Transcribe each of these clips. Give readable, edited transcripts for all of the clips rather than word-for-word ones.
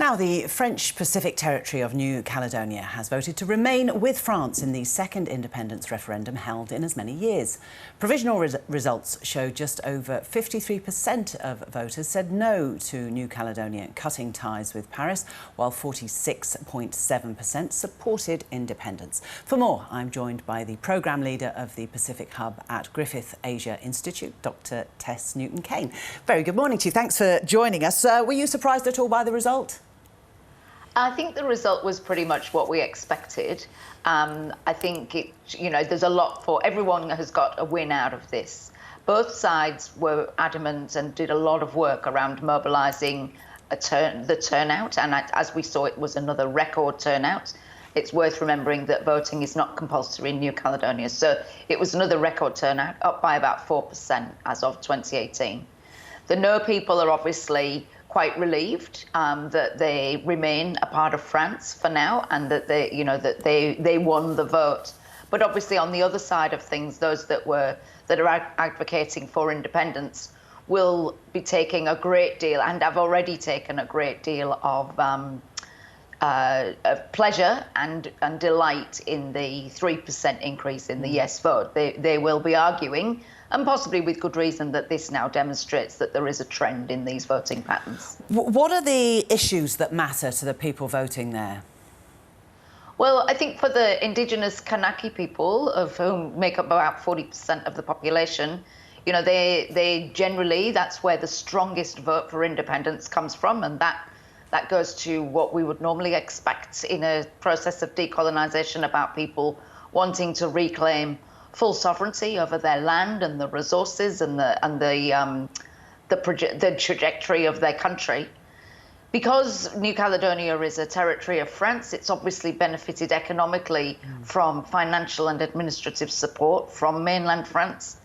Now, the French Pacific territory of New Caledonia has voted to remain with France in the second independence referendum held in as many years. Provisional results show just over 53% of voters said no to New Caledonia cutting ties with Paris, while 46.7% supported independence. For more, I'm joined by the programme leader of the Pacific Hub at Griffith Asia Institute, Dr. Tess Newton-Cain. Very good morning to you. Thanks for joining us. Were you surprised at all by the result? I think the result was pretty much what we expected. I think there's a lot for everyone has got a win out of this. Both sides were adamant and did a lot of work around mobilising the turnout, and as we saw, it was another record turnout. It's worth remembering that voting is not compulsory in New Caledonia, so it was another record turnout, up by about 4% as of 2018. The no people are obviously quite relieved that they remain a part of France for now, and that they won the vote. But obviously, on the other side of things, those that are advocating for independence will be taking a great deal, and have already taken a great deal of pleasure and delight in the 3% increase in the yes vote. They will be arguing, and possibly with good reason, that this now demonstrates that there is a trend in these voting patterns. What are the issues that matter to the people voting there? Well, I think for the Indigenous Kanak people, of whom make up about 40% of the population, they generally, that's where the strongest vote for independence comes from, and that goes to what we would normally expect in a process of decolonisation, about people wanting to reclaim full sovereignty over their land and the resources and the trajectory of their country. Because New Caledonia is a territory of France, it's obviously benefited economically from financial and administrative support from mainland France.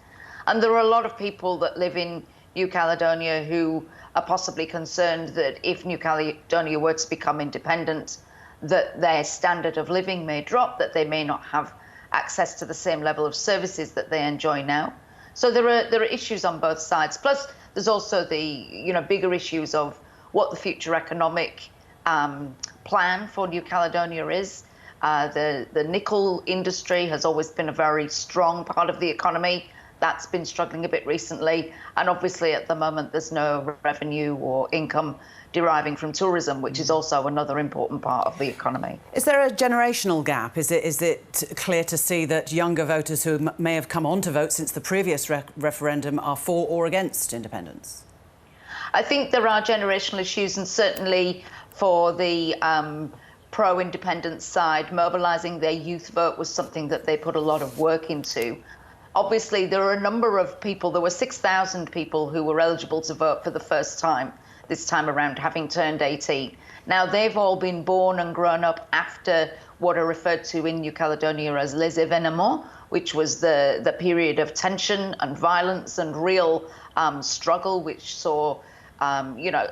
And there are a lot of people that live in New Caledonia who are possibly concerned that if New Caledonia were to become independent, that their standard of living may drop, that they may not have access to the same level of services that they enjoy now. So there are issues on both sides. Plus, there's also the bigger issues of what the future economic plan for New Caledonia is. The nickel industry has always been a very strong part of the economy. That's been struggling a bit recently, and obviously at the moment there's no revenue or income deriving from tourism, which is also another important part of the economy. Is there a generational gap? Is it clear to see that younger voters who may have come on to vote since the previous referendum are for or against independence? I think there are generational issues, and certainly for the pro-independence side, mobilising their youth vote was something that they put a lot of work into. Obviously, there are a number of people, there were 6,000 people who were eligible to vote for the first time this time around, having turned 18. Now, they've all been born and grown up after what are referred to in New Caledonia as les événements, which was the period of tension and violence and real struggle, which saw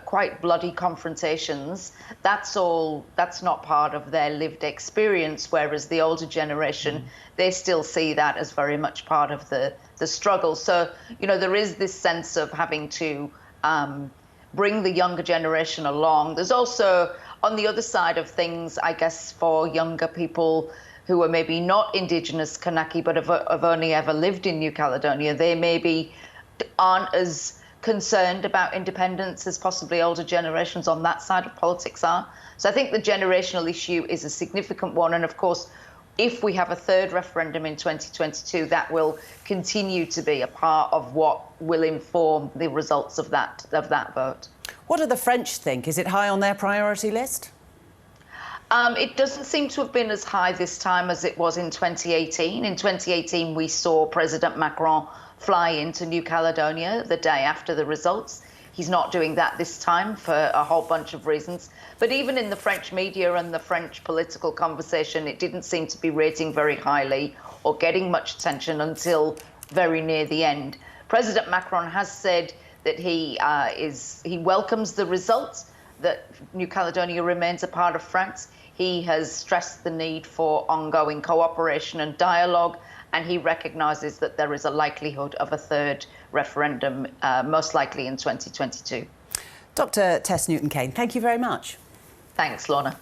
quite bloody confrontations. That's not part of their lived experience, whereas the older generation, they still see that as very much part of the struggle. So, there is this sense of having to bring the younger generation along. There's also, on the other side of things, I guess, for younger people who are maybe not Indigenous Kanak, but have only ever lived in New Caledonia, they maybe aren't as concerned about independence as possibly older generations on that side of politics are. So I think the generational issue is a significant one. And of course, if we have a third referendum in 2022, that will continue to be a part of what will inform the results of that vote. What do the French think? Is it high on their priority list? It doesn't seem to have been as high this time as it was in 2018. In 2018, we saw President Macron fly into New Caledonia the day after the results. He's not doing that this time for a whole bunch of reasons. But even in the French media and the French political conversation, it didn't seem to be rating very highly or getting much attention until very near the end. President Macron has said that he welcomes the results, that New Caledonia remains a part of France. He has stressed the need for ongoing cooperation and dialogue, and he recognises that there is a likelihood of a third referendum, most likely in 2022. Dr. Tess Newton-Cain, thank you very much. Thanks, Lorna.